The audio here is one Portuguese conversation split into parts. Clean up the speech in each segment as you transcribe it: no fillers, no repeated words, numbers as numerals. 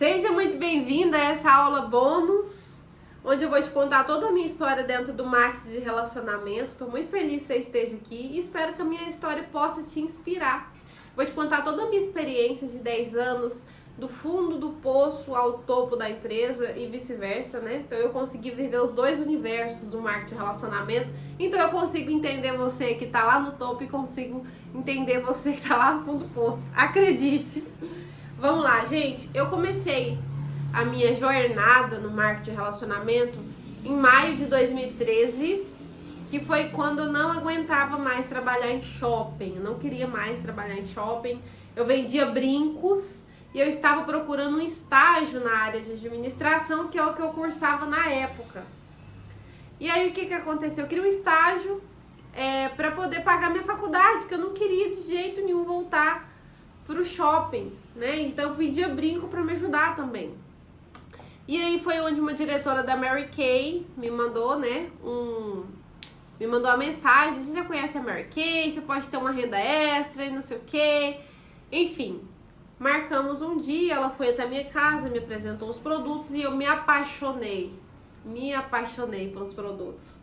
Seja muito bem-vinda a essa aula bônus, onde eu vou te contar toda a minha história dentro do marketing de relacionamento. Estou muito feliz que você esteja aqui e espero que a minha história possa te inspirar. Vou te contar toda a minha experiência de 10 anos, do fundo do poço ao topo da empresa e vice-versa, né? Então eu consegui viver os dois universos do marketing de relacionamento. Então eu consigo entender você que está lá no topo e consigo entender você que está lá no fundo do poço. Acredite! Vamos lá, gente. Eu comecei a minha jornada no marketing de relacionamento em maio de 2013, que foi quando eu não aguentava mais trabalhar em shopping. Eu não queria mais trabalhar em shopping. Eu vendia brincos e eu estava procurando um estágio na área de administração, que é o que eu cursava na época. E aí o que aconteceu? Eu queria um estágio para poder pagar minha faculdade, que eu não queria de jeito nenhum voltar pro shopping, né? Então eu vendia brinco para me ajudar também. E aí foi onde uma diretora da Mary Kay me mandou, né? Me mandou uma mensagem: você já conhece a Mary Kay? Você pode ter uma renda extra e não sei o quê. Enfim, marcamos um dia, ela foi até a minha casa, me apresentou os produtos e eu me apaixonei pelos produtos.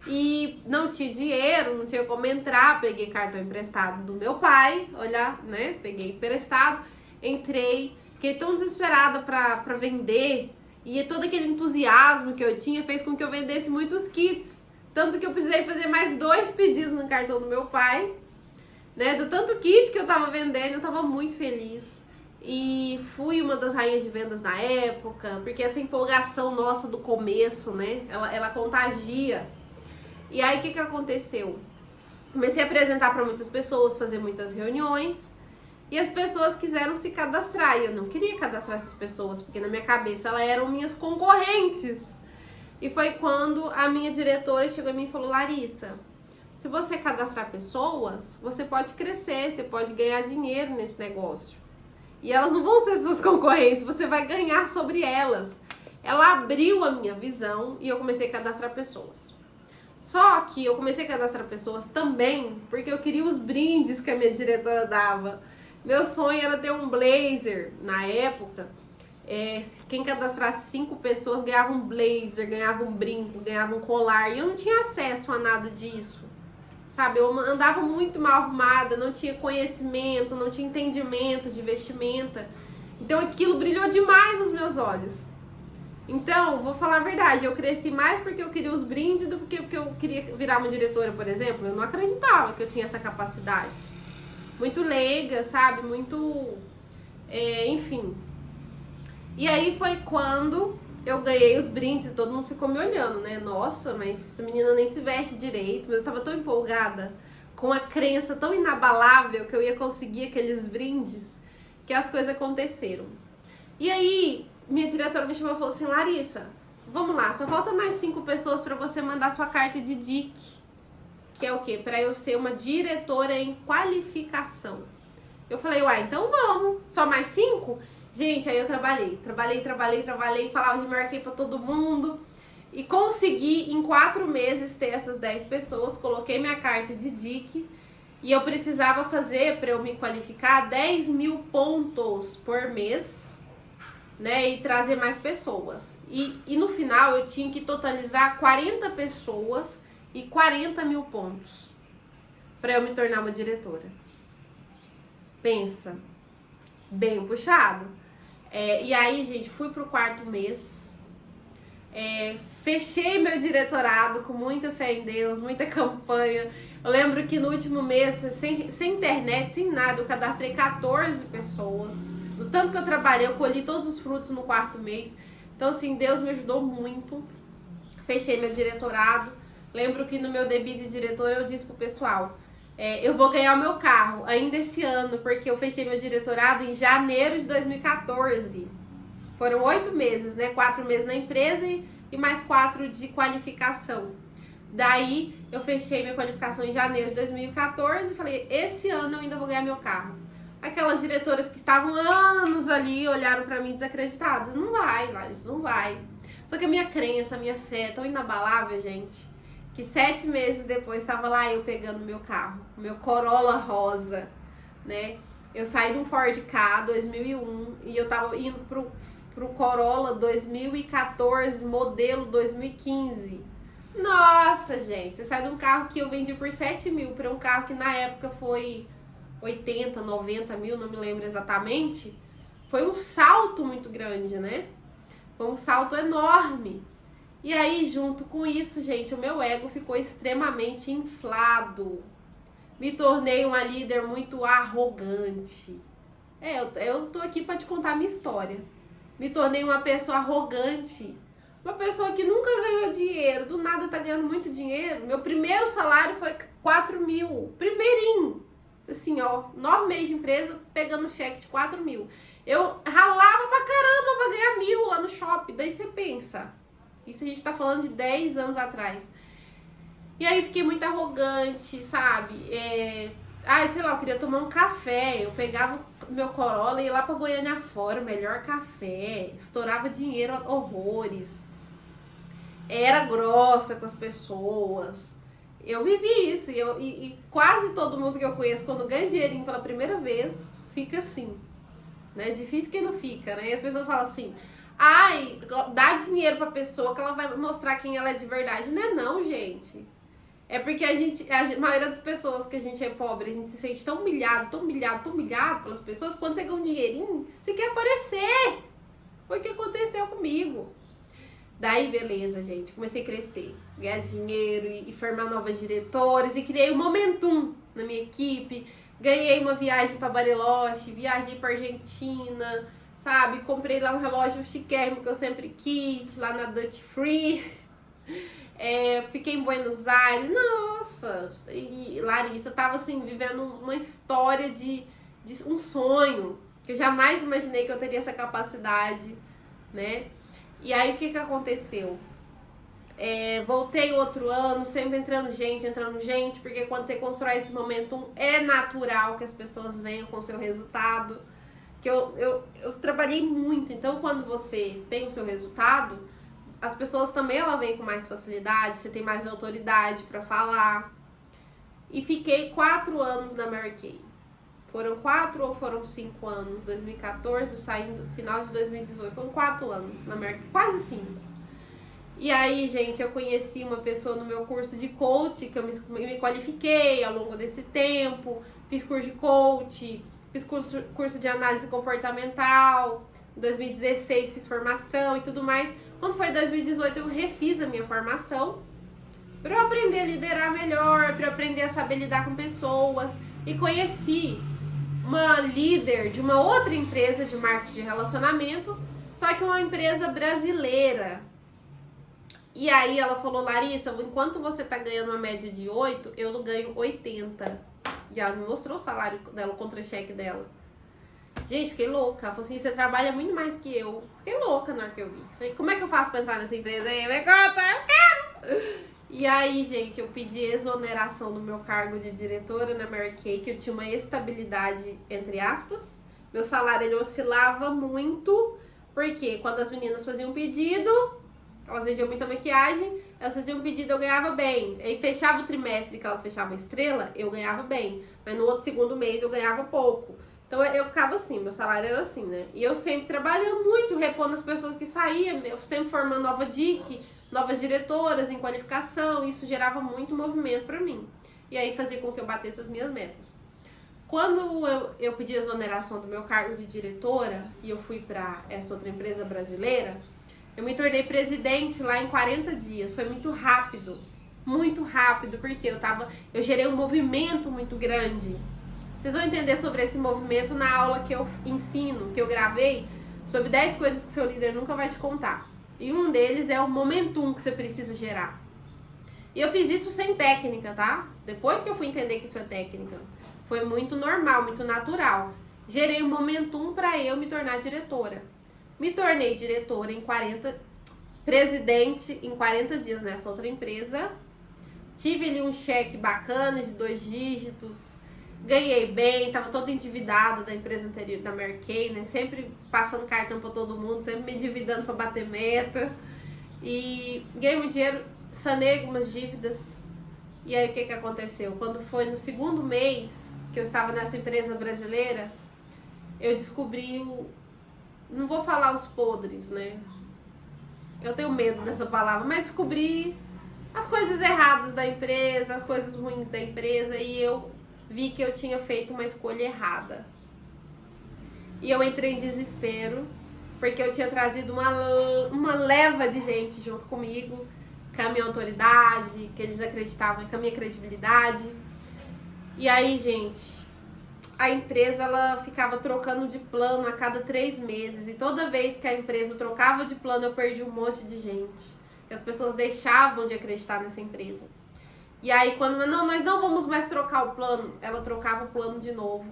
E não tinha dinheiro, não tinha como entrar, peguei cartão emprestado do meu pai, olha, né, peguei emprestado, entrei, fiquei tão desesperada pra vender, e todo aquele entusiasmo que eu tinha fez com que eu vendesse muitos kits, tanto que eu precisei fazer mais 2 pedidos no cartão do meu pai, né, do tanto kit que eu tava vendendo, eu tava muito feliz. E fui uma das rainhas de vendas na época, porque essa empolgação nossa do começo, né, ela contagia. E aí, o que aconteceu? Comecei a apresentar para muitas pessoas, fazer muitas reuniões, e as pessoas quiseram se cadastrar. E eu não queria cadastrar essas pessoas, porque na minha cabeça elas eram minhas concorrentes. E foi quando a minha diretora chegou em mim e falou: Larissa, se você cadastrar pessoas, você pode crescer, você pode ganhar dinheiro nesse negócio. E elas não vão ser suas concorrentes, você vai ganhar sobre elas. Ela abriu a minha visão e eu comecei a cadastrar pessoas. Só que eu comecei a cadastrar pessoas também porque eu queria os brindes que a minha diretora dava. Meu sonho era ter um blazer na época. Quem cadastrasse 5 pessoas ganhava um blazer, ganhava um brinco, ganhava um colar. E eu não tinha acesso a nada disso. Sabe, eu andava muito mal arrumada, não tinha conhecimento, não tinha entendimento de vestimenta. Então aquilo brilhou demais nos meus olhos. Então, vou falar a verdade, eu cresci mais porque eu queria os brindes do que porque eu queria virar uma diretora, por exemplo. Eu não acreditava que eu tinha essa capacidade. Muito leiga, sabe? Muito... enfim. E aí foi quando eu ganhei os brindes e todo mundo ficou me olhando, né? Nossa, mas essa menina nem se veste direito. Mas eu tava tão empolgada, com a crença tão inabalável que eu ia conseguir aqueles brindes, que as coisas aconteceram. E aí... minha diretora me chamou e falou assim: Larissa, vamos lá, só falta mais 5 pessoas para você mandar sua carta de DIC, que é o quê? Para eu ser uma diretora em qualificação. Eu falei: uai, então vamos, só mais 5? Gente, aí eu trabalhei, falava de Mary Kay para todo mundo e consegui em 4 meses ter essas 10 pessoas, coloquei minha carta de DIC e eu precisava fazer, para eu me qualificar, 10 mil pontos por mês, né, e trazer mais pessoas. E no final eu tinha que totalizar 40 pessoas e 40 mil pontos para eu me tornar uma diretora. Pensa, bem puxado. E aí, gente, fui pro 4º mês, fechei meu diretorado com muita fé em Deus, muita campanha. Eu lembro que no último mês, sem internet, sem nada, eu cadastrei 14 pessoas. Do tanto que eu trabalhei, eu colhi todos os frutos no 4º mês. Então, assim, Deus me ajudou muito. Fechei meu diretorado. Lembro que no meu debut de diretor eu disse pro pessoal: eu vou ganhar o meu carro ainda esse ano, porque eu fechei meu diretorado em janeiro de 2014. Foram 8 meses, né? 4 meses na empresa e mais 4 de qualificação. Daí, eu fechei minha qualificação em janeiro de 2014 e falei: esse ano eu ainda vou ganhar meu carro. Aquelas diretoras que estavam anos ali olharam pra mim desacreditadas: não vai, Larissa, não vai. Só que a minha crença, a minha fé é tão inabalável, gente, que 7 meses depois estava lá eu pegando meu carro, meu Corolla rosa, né? Eu saí de um Ford Ka 2001 e eu tava indo pro Corolla 2014, modelo 2015. Nossa, gente, você sai de um carro que eu vendi por 7 mil para um carro que na época foi 80, 90 mil, não me lembro exatamente. Foi um salto muito grande, né? Foi um salto enorme. E aí, junto com isso, gente, o meu ego ficou extremamente inflado. Me tornei uma líder muito arrogante. Eu tô aqui para te contar a minha história. Me tornei uma pessoa arrogante. Uma pessoa que nunca ganhou dinheiro, do nada tá ganhando muito dinheiro. Meu primeiro salário foi 4 mil. Primeirinho. Assim, ó, 9 meses de empresa, pegando cheque de 4 mil. Eu ralava pra caramba pra ganhar 1.000 lá no shopping. Daí você pensa. Isso a gente tá falando de 10 anos atrás. E aí fiquei muito arrogante, sabe? Sei lá, eu queria tomar um café. Eu pegava meu Corolla e ia lá pra Goiânia fora, o melhor café. Estourava dinheiro, horrores. Era grossa com as pessoas. Eu vivi isso. E quase todo mundo que eu conheço, quando ganha dinheirinho pela primeira vez, fica assim. Né? Difícil que não fica, né? E as pessoas falam assim... Ai, dá dinheiro pra pessoa que ela vai mostrar quem ela é de verdade. Não é não, gente. É porque a maioria das pessoas que a gente é pobre, a gente se sente tão humilhado pelas pessoas. Quando você ganha um dinheirinho, você quer aparecer. Foi o que aconteceu comigo. Daí, beleza, gente. Comecei a crescer, ganhar dinheiro e formar novas diretoras. E criei um momentum na minha equipe. Ganhei uma viagem pra Bariloche, viajei pra Argentina, sabe? Comprei lá um relógio chiquérrimo que eu sempre quis, lá na Dutch Free. Fiquei em Buenos Aires. Nossa! E Larissa tava assim, vivendo uma história de um sonho. Que eu jamais imaginei que eu teria essa capacidade, né? E aí o que aconteceu? Voltei outro ano, sempre entrando gente, porque quando você constrói esse momento, é natural que as pessoas venham com o seu resultado. Que eu trabalhei muito, então quando você tem o seu resultado, as pessoas também ela vêm com mais facilidade, você tem mais autoridade para falar. E fiquei 4 anos na Mary Kay. Foram 4 ou foram 5 anos? 2014, saindo final de 2018. Foram 4 anos na Mary Kay, quase 5. E aí, gente, eu conheci uma pessoa no meu curso de coach, que eu me qualifiquei ao longo desse tempo. Fiz curso de coach, fiz curso de análise comportamental. Em 2016 fiz formação e tudo mais. Quando foi 2018 eu refiz a minha formação para eu aprender a liderar melhor, para eu aprender a saber lidar com pessoas. E conheci uma líder de uma outra empresa de marketing de relacionamento, só que uma empresa brasileira. E aí ela falou, Larissa, enquanto você tá ganhando uma média de 8, eu ganho 80. E ela me mostrou o salário dela, o contra-cheque dela. Gente, fiquei louca. Ela falou assim, você trabalha muito mais que eu. Fiquei louca na hora que eu vi. Falei, como é que eu faço pra entrar nessa empresa aí? Me conta, eu quero! E aí, gente, eu pedi exoneração do meu cargo de diretora na Mary Kay, que eu tinha uma estabilidade, entre aspas. Meu salário, ele oscilava muito, porque quando as meninas faziam um pedido, elas vendiam muita maquiagem, elas faziam um pedido, eu ganhava bem. Aí fechava o trimestre, que elas fechavam a estrela, eu ganhava bem. Mas no outro segundo mês eu ganhava pouco. Então eu ficava assim, meu salário era assim, né? E eu sempre trabalhando muito, repondo as pessoas que saíam, eu sempre formando nova DIC, novas diretoras em qualificação, isso gerava muito movimento pra mim. E aí fazia com que eu batesse as minhas metas. Quando eu pedi a exoneração do meu cargo de diretora e eu fui pra essa outra empresa brasileira, eu me tornei presidente lá em 40 dias. Foi muito rápido, porque eu gerei um movimento muito grande. Vocês vão entender sobre esse movimento na aula que eu ensino, que eu gravei, sobre 10 coisas que seu líder nunca vai te contar. E um deles é o momentum que você precisa gerar. E eu fiz isso sem técnica, tá? Depois que eu fui entender que isso é técnica, foi muito normal, muito natural. Gerei um momentum para eu me tornar diretora. Me tornei diretora presidente em 40 dias nessa outra empresa. Tive ali um cheque bacana de 2 dígitos. Ganhei bem, tava toda endividada da empresa anterior, da Mary Kay, né? Sempre passando cartão pra todo mundo, sempre me endividando pra bater meta. E ganhei muito dinheiro, sanei algumas dívidas. E aí o que aconteceu? Quando foi no segundo mês que eu estava nessa empresa brasileira, eu descobri não vou falar os podres, né? Eu tenho medo dessa palavra, mas descobri as coisas erradas da empresa, as coisas ruins da empresa, e eu vi que eu tinha feito uma escolha errada. E eu entrei em desespero, porque eu tinha trazido uma leva de gente junto comigo, com a minha autoridade, que eles acreditavam com a minha credibilidade. E aí, gente, a empresa ela ficava trocando de plano a cada 3 meses. E toda vez que a empresa trocava de plano, eu perdi um monte de gente. Que as pessoas deixavam de acreditar nessa empresa. E aí, quando não, nós não vamos mais trocar o plano, ela trocava o plano de novo.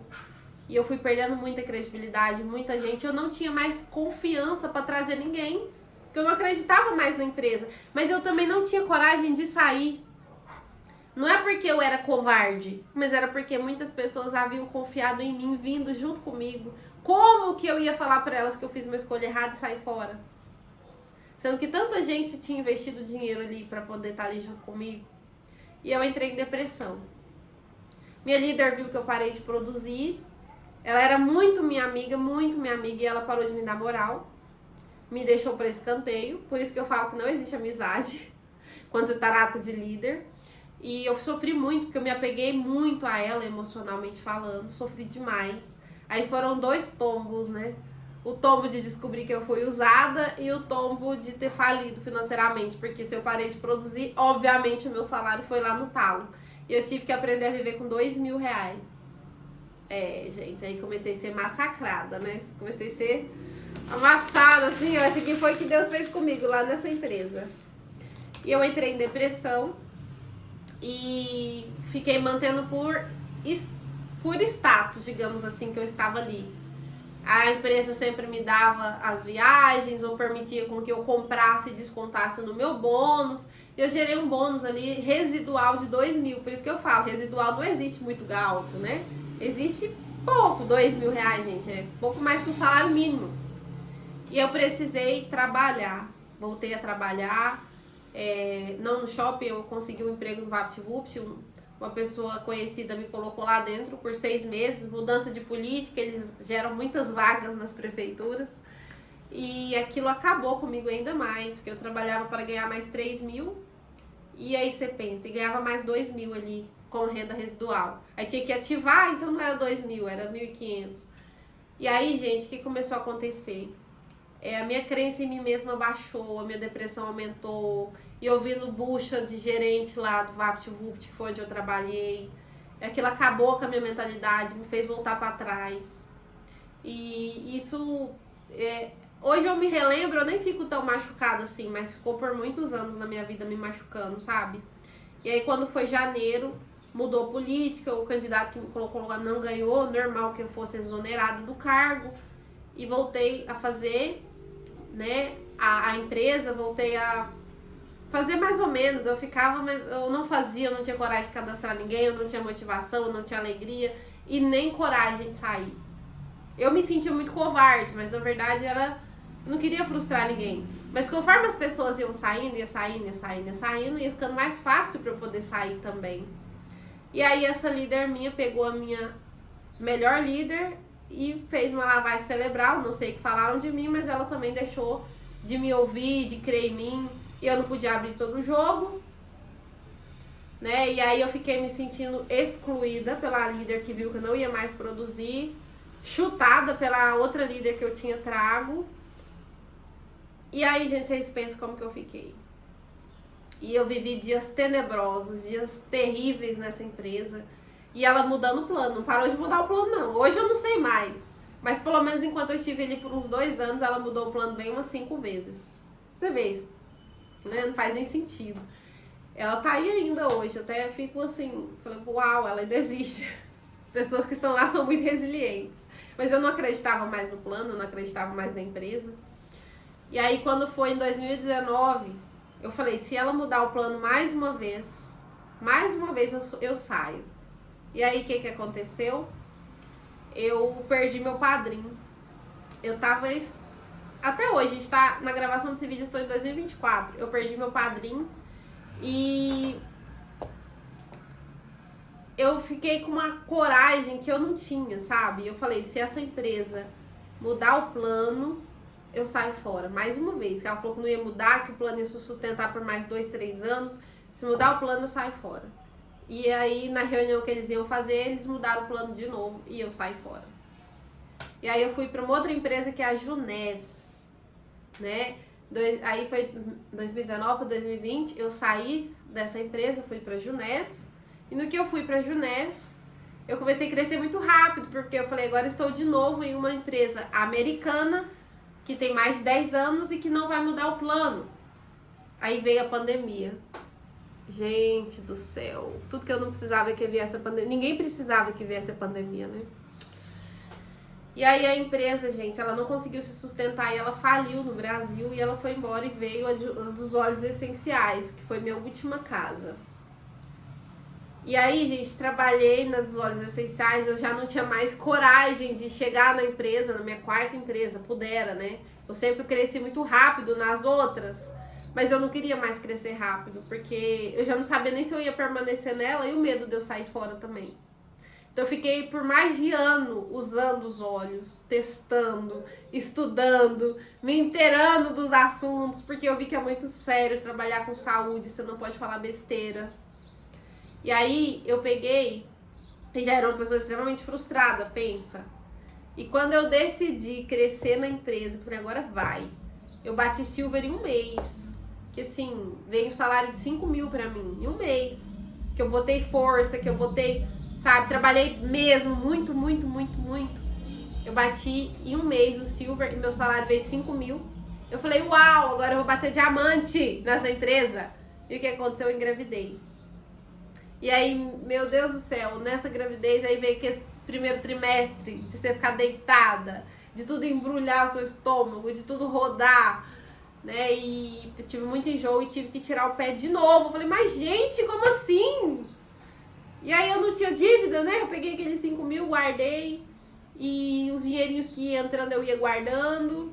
E eu fui perdendo muita credibilidade, muita gente. Eu não tinha mais confiança para trazer ninguém, porque eu não acreditava mais na empresa. Mas eu também não tinha coragem de sair. Não é porque eu era covarde, mas era porque muitas pessoas haviam confiado em mim, vindo junto comigo. Como que eu ia falar para elas que eu fiz uma escolha errada e sair fora? Sendo que tanta gente tinha investido dinheiro ali para poder estar ali junto comigo. E eu entrei em depressão. Minha líder viu que eu parei de produzir. Ela era muito minha amiga, e ela parou de me dar moral. Me deixou para escanteio. Por isso que eu falo que não existe amizade quando você trata de líder. E eu sofri muito, porque eu me apeguei muito a ela, emocionalmente falando. Sofri demais. Aí foram 2 tombos, né? O tombo de descobrir que eu fui usada e o tombo de ter falido financeiramente. Porque se eu parei de produzir, obviamente o meu salário foi lá no talo. E eu tive que aprender a viver com R$2.000. Gente, aí comecei a ser massacrada, né? Comecei a ser amassada, assim, ó. Esse aqui foi o que Deus fez comigo lá nessa empresa. E eu entrei em depressão. E fiquei mantendo por status, digamos assim, que eu estava ali. A empresa sempre me dava as viagens ou permitia com que eu comprasse e descontasse no meu bônus. Eu gerei um bônus ali residual de R$2.000. Por isso que eu falo, residual não existe muito alto, né? Existe pouco, R$2.000, gente. É pouco mais que um salário mínimo. E eu precisei trabalhar. Voltei a trabalhar. Não no shopping, eu consegui um emprego no VaptVupt. Uma pessoa conhecida me colocou lá dentro por 6 meses. Mudança de política, eles geram muitas vagas nas prefeituras. E aquilo acabou comigo ainda mais, porque eu trabalhava para ganhar mais 3.000. E aí você pensa, e ganhava mais 2.000 ali com renda residual. Aí tinha que ativar, então não era 2.000, era 1.500. E aí, gente, o que começou a acontecer? A minha crença em mim mesma baixou, a minha depressão aumentou. E eu vi no bucha de gerente lá do VaptVupt, que foi onde eu trabalhei. Aquilo acabou com a minha mentalidade, me fez voltar para trás. E isso... hoje eu me relembro, eu nem fico tão machucada assim, mas ficou por muitos anos na minha vida me machucando, sabe? E aí quando foi janeiro, mudou a política, o candidato que me colocou lá não ganhou, normal que eu fosse exonerado do cargo. E voltei a fazer, né, a empresa, voltei a fazer mais ou menos. Eu ficava, mas eu não fazia, eu não tinha coragem de cadastrar ninguém, eu não tinha motivação, eu não tinha alegria e nem coragem de sair. Eu me sentia muito covarde, mas na verdade era... Eu não queria frustrar ninguém. Mas conforme as pessoas iam saindo, ia ia ficando mais fácil para eu poder sair também. E aí essa líder minha pegou a minha melhor líder e fez uma lavagem cerebral, não sei o que falaram de mim, mas ela também deixou de me ouvir, de crer em mim. E eu não podia abrir todo o jogo, né? E aí eu fiquei me sentindo excluída pela líder que viu que eu não ia mais produzir, chutada pela outra líder que eu tinha trago. E aí, gente, vocês pensam como que eu fiquei. E eu vivi dias tenebrosos, dias terríveis nessa empresa. E ela mudando o plano, não parou de mudar o plano não. Hoje eu não sei mais, mas pelo menos enquanto eu estive ali por uns 2 anos, ela mudou o plano bem umas 5 vezes. Você vê, né? Não faz nem sentido. Ela tá aí ainda hoje, até fico assim, falei, uau, ela ainda existe. As pessoas que estão lá são muito resilientes. Mas eu não acreditava mais no plano, não acreditava mais na empresa. E aí quando foi em 2019, eu falei, se ela mudar o plano mais uma vez eu saio. E aí o que aconteceu? Eu perdi meu padrinho. Eu tava... Até hoje, a gente tá na gravação desse vídeo, eu estou em 2024. Eu perdi meu padrinho e eu fiquei com uma coragem que eu não tinha, sabe? Eu falei, se essa empresa mudar o plano, eu saio fora. Mais uma vez, que ela falou que não ia mudar, que o plano ia se sustentar por mais 2, 3 anos. Se mudar o plano, eu saio fora. E aí, na reunião que eles iam fazer, eles mudaram o plano de novo e eu saí fora. E aí eu fui para uma outra empresa que é a Junés, né? Aí foi 2019 para 2020, eu saí dessa empresa, fui para a Junés. E no que eu fui para a Junés, eu comecei a crescer muito rápido, porque eu falei, agora estou de novo em uma empresa americana, que tem mais de 10 anos e que não vai mudar o plano. Aí veio a pandemia. Gente do céu, tudo que eu não precisava que viesse a pandemia. Ninguém precisava que viesse a pandemia, né? E aí a empresa, gente, ela não conseguiu se sustentar e ela faliu no Brasil e ela foi embora e veio a dos Óleos Essenciais, que foi minha última casa. E aí, gente, trabalhei nas Óleos Essenciais, eu já não tinha mais coragem de chegar na empresa, na minha quarta empresa, Pudera, né? Eu sempre cresci muito rápido nas outras, mas eu não queria mais crescer rápido, porque eu já não sabia nem se eu ia permanecer nela e o medo de eu sair fora também. Então eu fiquei por mais de ano usando os óleos, testando, estudando, me inteirando dos assuntos, porque eu vi que é muito sério trabalhar com saúde, você não pode falar besteira. E aí eu peguei, e já era uma pessoa extremamente frustrada, pensa. E quando eu decidi crescer na empresa, falei, agora vai. Eu bati Silver em um mês. Que assim, veio um salário de 5 mil pra mim, em um mês. Que eu botei força, que eu botei, sabe, trabalhei mesmo, muito. Eu bati em um mês o Silver e meu salário veio 5 mil. Eu falei, uau, agora eu vou bater diamante nessa empresa. E o que aconteceu? Eu engravidei. E aí, meu Deus do céu, nessa gravidez aí veio que esse primeiro trimestre de você ficar deitada, de tudo embrulhar o seu estômago, de tudo rodar, né? E eu tive muito enjoo e tive que tirar o pé de novo. Eu falei, mas gente, como assim? E aí eu não tinha dívida, né? Eu peguei aqueles 5 mil, guardei. E os dinheirinhos que ia entrando eu ia guardando.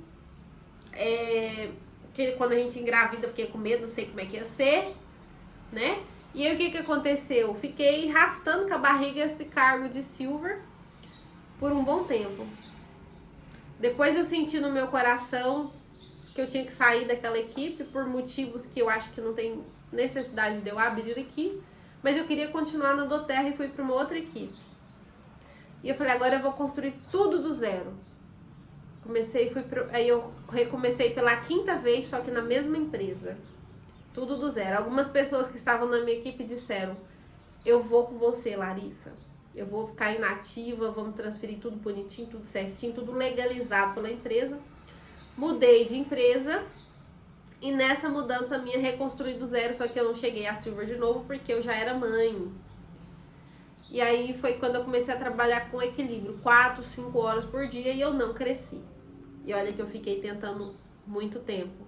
Porque quando a gente engravida eu fiquei com medo, não sei como é que ia ser, né? E aí o que aconteceu? Fiquei arrastando com a barriga esse cargo de Silver por um bom tempo. Depois eu senti no meu coração que eu tinha que sair daquela equipe por motivos que eu acho que não tem necessidade de eu abrir aqui. Mas eu queria continuar na Doterra e fui para uma outra equipe. E eu falei, agora eu vou construir tudo do zero. Aí eu recomecei pela 5ª vez, só que na mesma empresa. Tudo do zero. Algumas pessoas que estavam na minha equipe disseram, eu vou com você, Larissa. Eu vou ficar inativa, vamos transferir tudo bonitinho, tudo certinho, tudo legalizado pela empresa. Mudei de empresa e nessa mudança minha reconstruí do zero, só que eu não cheguei a Silver de novo porque eu já era mãe. E aí foi quando eu comecei a trabalhar com equilíbrio, 4, 5 horas por dia e eu não cresci. E olha que eu fiquei tentando muito tempo.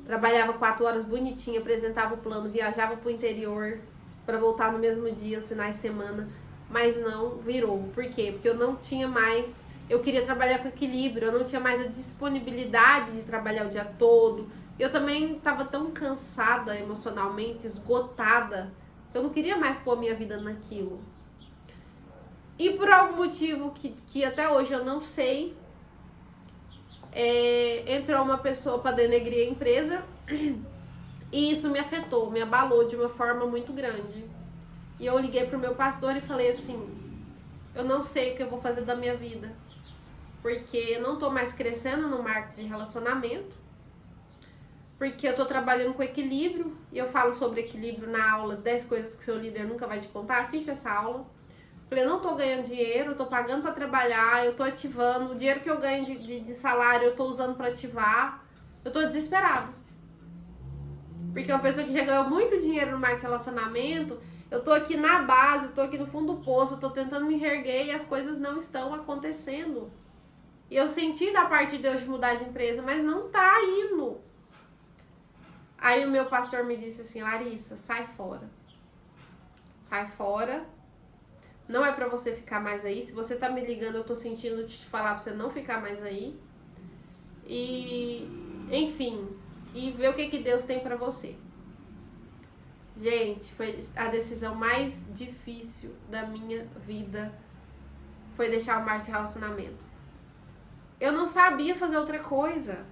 Trabalhava 4 horas bonitinha, apresentava o plano, viajava pro interior para voltar no mesmo dia, os finais de semana, mas não virou. Por quê? Porque eu não tinha mais, eu queria trabalhar com equilíbrio, eu não tinha mais a disponibilidade de trabalhar o dia todo. Eu também estava tão cansada emocionalmente, esgotada, que eu não queria mais pôr minha vida naquilo. E por algum motivo que até hoje eu não sei, entrou uma pessoa para denegrir a empresa e isso me afetou, me abalou de uma forma muito grande. E eu liguei pro meu pastor e falei assim, eu não sei o que eu vou fazer da minha vida, porque eu não tô mais crescendo no marketing de relacionamento, porque eu tô trabalhando com equilíbrio, e eu falo sobre equilíbrio na aula 10 coisas que seu líder nunca vai te contar, assiste essa aula. Falei, eu não tô ganhando dinheiro, eu tô pagando pra trabalhar, eu tô ativando, o dinheiro que eu ganho de salário eu tô usando pra ativar, eu tô desesperada. Porque uma pessoa que já ganhou muito dinheiro no marketing de relacionamento, eu tô aqui na base, eu tô aqui no fundo do poço, eu tô tentando me reerguer e as coisas não estão acontecendo. E eu senti da parte de Deus de mudar de empresa, mas não tá indo. Aí o meu pastor me disse assim, Larissa, sai fora. Sai fora. Não é pra você ficar mais aí. Se você tá me ligando, eu tô sentindo de te falar pra você não ficar mais aí. E, enfim, e ver o que Deus tem pra você. Gente, foi a decisão mais difícil da minha vida. Foi deixar o marketing de relacionamento. eu não sabia fazer outra coisa.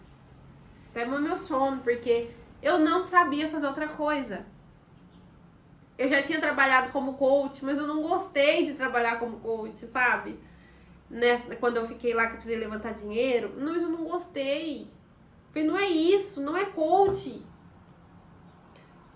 Até o meu sono, porque eu não sabia fazer outra coisa. Eu já tinha trabalhado como coach, mas eu não gostei de trabalhar como coach, sabe? Quando eu fiquei lá que eu precisei levantar dinheiro, mas eu não gostei. Falei, não é isso, não é coach.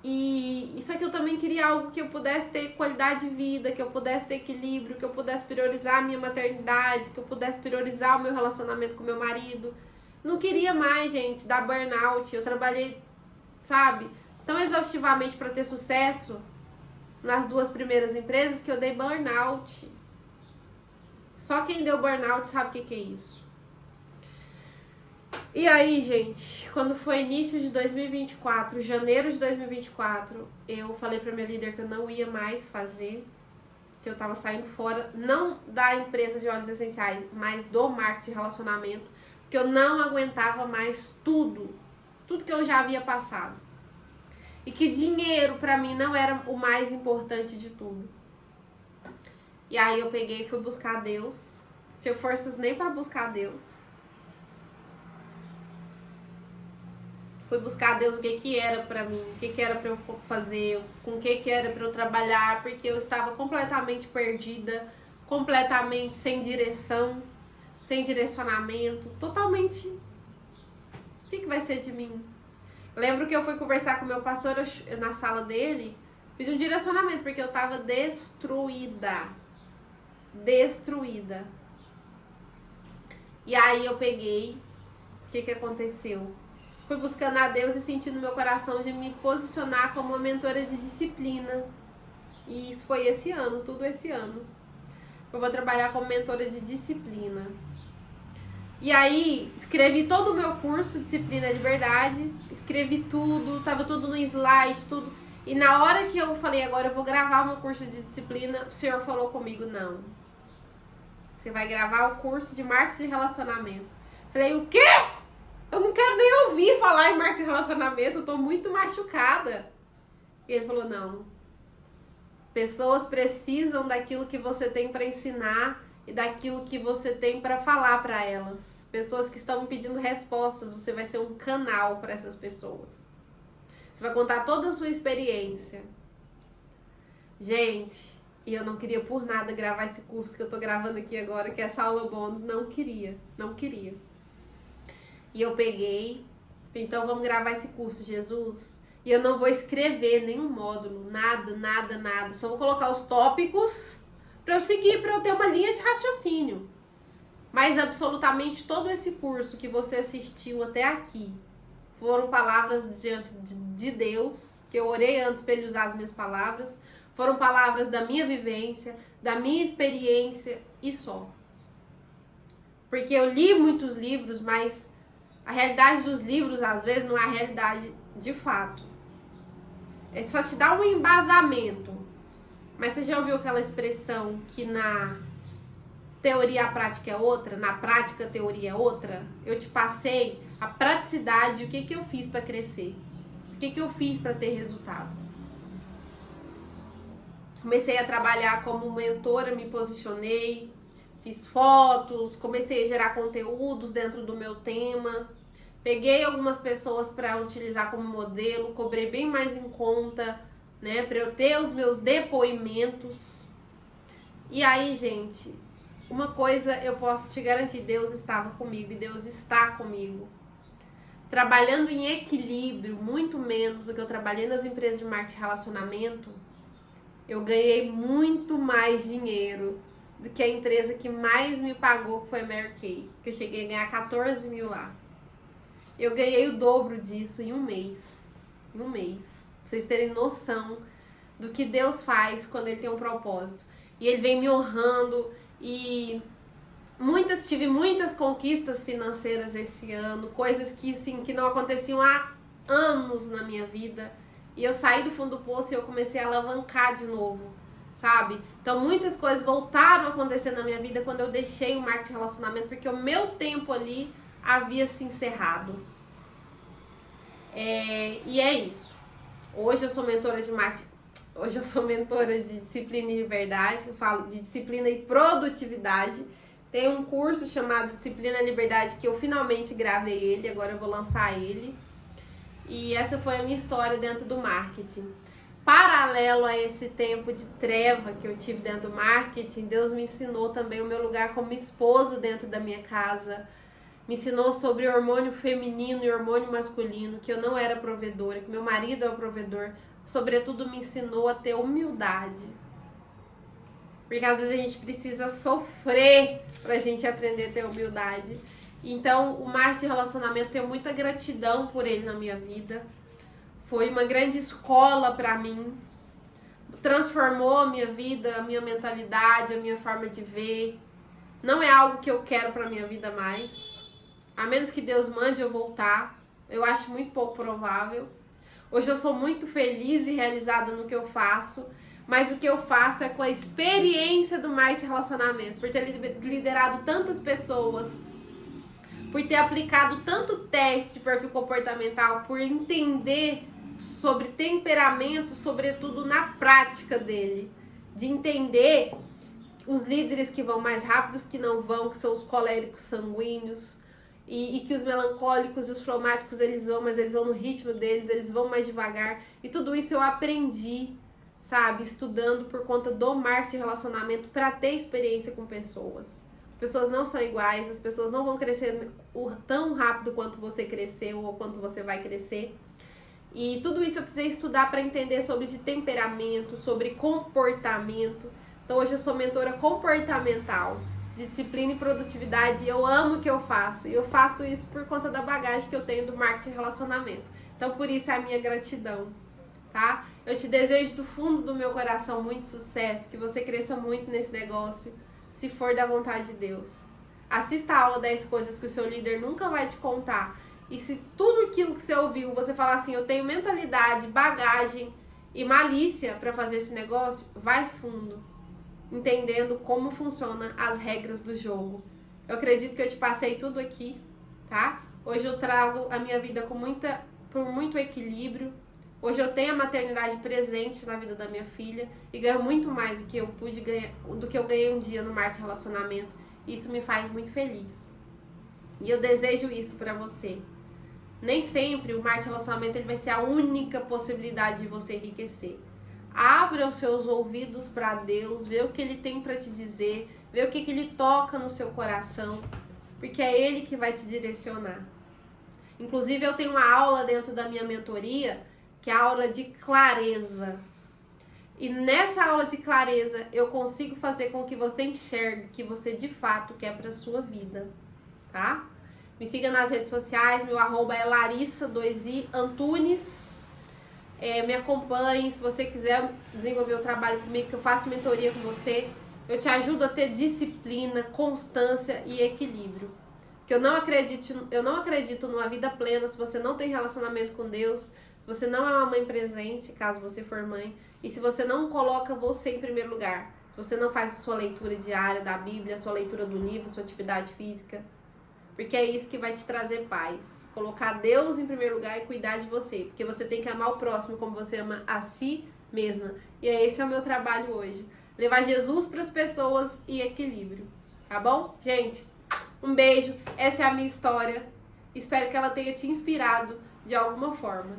E isso aqui eu também queria algo que eu pudesse ter qualidade de vida, que eu pudesse ter equilíbrio, que eu pudesse priorizar a minha maternidade, que eu pudesse priorizar o meu relacionamento com meu marido. Não queria mais, gente, dar burnout. Eu trabalhei, sabe, tão exaustivamente para ter sucesso nas 2 primeiras empresas que eu dei burnout. Só quem deu burnout sabe o que é isso. E aí, gente, quando foi início de 2024, janeiro de 2024, eu falei pra minha líder que eu não ia mais fazer, que eu tava saindo fora, não da empresa de óleos essenciais, mas do marketing de relacionamento, porque eu não aguentava mais tudo que eu já havia passado. E que dinheiro pra mim não era o mais importante de tudo. E aí eu peguei e fui buscar Deus, não tinha forças nem pra buscar Deus. Fui buscar a Deus o que era pra mim, o que era pra eu fazer, com o que era pra eu trabalhar, porque eu estava completamente perdida, completamente sem direção, sem direcionamento, totalmente. O que vai ser de mim? Eu lembro que eu fui conversar com o meu pastor na sala dele, fiz um direcionamento, porque eu tava destruída. Destruída. E aí eu peguei, o que aconteceu? Fui buscando a Deus e sentindo no meu coração de me posicionar como uma mentora de disciplina. E isso foi esse ano, tudo esse ano. Eu vou trabalhar como mentora de disciplina. E aí, escrevi todo o meu curso, Disciplina de Verdade. Escrevi tudo, tava tudo no slide, tudo. E na hora que eu falei, agora eu vou gravar o meu curso de disciplina, o Senhor falou comigo, não. Você vai gravar o curso de marketing de relacionamento. Falei, o quê? Eu não quero nem ouvir falar em marketing de relacionamento, eu tô muito machucada. E ele falou, não. Pessoas precisam daquilo que você tem para ensinar e daquilo que você tem para falar para elas. Pessoas que estão pedindo respostas, você vai ser um canal para essas pessoas. Você vai contar toda a sua experiência. Gente, e eu não queria por nada gravar esse curso que eu tô gravando aqui agora, que é essa aula bônus, não queria. E eu peguei, então vamos gravar esse curso, Jesus. E eu não vou escrever nenhum módulo, nada. Só vou colocar os tópicos para eu seguir, para eu ter uma linha de raciocínio. Mas absolutamente todo esse curso que você assistiu até aqui foram palavras diante de Deus, que eu orei antes para ele usar as minhas palavras. Foram palavras da minha vivência, da minha experiência e só. Porque eu li muitos livros, mas a realidade dos livros, às vezes, não é a realidade de fato. É só te dar um embasamento. Mas você já ouviu aquela expressão que na teoria a prática é outra? Na prática a teoria é outra? Eu te passei a praticidade, o que eu fiz para crescer. O que eu fiz para ter resultado. Comecei a trabalhar como mentora, me posicionei, fiz fotos, comecei a gerar conteúdos dentro do meu tema. Peguei algumas pessoas para utilizar como modelo, cobrei bem mais em conta, né, para eu ter os meus depoimentos. E aí, gente, uma coisa eu posso te garantir, Deus estava comigo e Deus está comigo. Trabalhando em equilíbrio, muito menos do que eu trabalhei nas empresas de marketing e relacionamento, eu ganhei muito mais dinheiro do que a empresa que mais me pagou, que foi a Mary Kay, que eu cheguei a ganhar 14 mil lá. Eu ganhei o dobro disso em um mês. Pra vocês terem noção do que Deus faz quando Ele tem um propósito. E Ele vem me honrando e tive muitas conquistas financeiras esse ano, coisas que, assim, que não aconteciam há anos na minha vida. E eu saí do fundo do poço e eu comecei a alavancar de novo, sabe? Então muitas coisas voltaram a acontecer na minha vida quando eu deixei o marketing de relacionamento, porque o meu tempo ali havia se encerrado. E é isso. Hoje eu sou mentora de marketing, disciplina e verdade, eu falo de disciplina e produtividade. Tem um curso chamado Disciplina Liberdade que eu finalmente gravei ele, agora eu vou lançar ele. E essa foi a minha história dentro do marketing. Paralelo a esse tempo de treva que eu tive dentro do marketing, Deus me ensinou também o meu lugar como esposa dentro da minha casa. Me ensinou sobre hormônio feminino e hormônio masculino, que eu não era provedora, que meu marido é o provedor. Sobretudo me ensinou a ter humildade. Porque às vezes a gente precisa sofrer pra gente aprender a ter humildade. Então o marketing de relacionamento, tenho muita gratidão por ele na minha vida. Foi uma grande escola pra mim. Transformou a minha vida, a minha mentalidade, a minha forma de ver. Não é algo que eu quero pra minha vida mais. A menos que Deus mande eu voltar. Eu acho muito pouco provável. Hoje eu sou muito feliz e realizada no que eu faço. Mas o que eu faço é com a experiência do marketing de relacionamento. Por ter liderado tantas pessoas. Por ter aplicado tanto teste de perfil comportamental. Por entender sobre temperamento, sobretudo na prática dele. De entender os líderes que vão mais rápidos, que não vão, que são os coléricos sanguíneos. E que os melancólicos e os fleumáticos eles vão, mas eles vão no ritmo deles, eles vão mais devagar. E tudo isso eu aprendi, sabe, estudando por conta do marketing de relacionamento para ter experiência com pessoas. Pessoas não são iguais, as pessoas não vão crescer tão rápido quanto você cresceu ou quanto você vai crescer. E tudo isso eu precisei estudar para entender sobre de temperamento, sobre comportamento. Então hoje eu sou mentora comportamental, de disciplina e produtividade, e eu amo o que eu faço. E eu faço isso por conta da bagagem que eu tenho do marketing de relacionamento. Então por isso é a minha gratidão, tá? Eu te desejo do fundo do meu coração muito sucesso, que você cresça muito nesse negócio, se for da vontade de Deus. Assista a aula 10 coisas que o seu líder nunca vai te contar. E se tudo aquilo que você ouviu, você falar assim, eu tenho mentalidade, bagagem e malícia para fazer esse negócio, vai fundo, entendendo como funcionam as regras do jogo. Eu acredito que eu te passei tudo aqui, tá? Hoje eu trago a minha vida com muito equilíbrio. Hoje eu tenho a maternidade presente na vida da minha filha e ganho muito mais do que eu pude ganhar, do que eu ganhei um dia no marketing de relacionamento. Isso me faz muito feliz. E eu desejo isso pra você. Nem sempre o marketing de relacionamento ele vai ser a única possibilidade de você enriquecer. Abra os seus ouvidos para Deus, vê o que Ele tem para te dizer, vê o que Ele toca no seu coração, porque é Ele que vai te direcionar. Inclusive eu tenho uma aula dentro da minha mentoria, que é a aula de clareza. E nessa aula de clareza eu consigo fazer com que você enxergue o que você de fato quer para sua vida, tá? Me siga nas redes sociais, meu arroba é Larissa2i_Antunes. Me acompanhe, se você quiser desenvolver o trabalho comigo, que eu faço mentoria com você, eu te ajudo a ter disciplina, constância e equilíbrio. Porque eu não acredito numa vida plena se você não tem relacionamento com Deus, se você não é uma mãe presente, caso você for mãe, e se você não coloca você em primeiro lugar, se você não faz a sua leitura diária da Bíblia, a sua leitura do livro, sua atividade física. Porque é isso que vai te trazer paz. Colocar Deus em primeiro lugar e cuidar de você. Porque você tem que amar o próximo como você ama a si mesma. E esse é o meu trabalho hoje. Levar Jesus para as pessoas e equilíbrio. Tá bom? Gente, um beijo. Essa é a minha história. Espero que ela tenha te inspirado de alguma forma.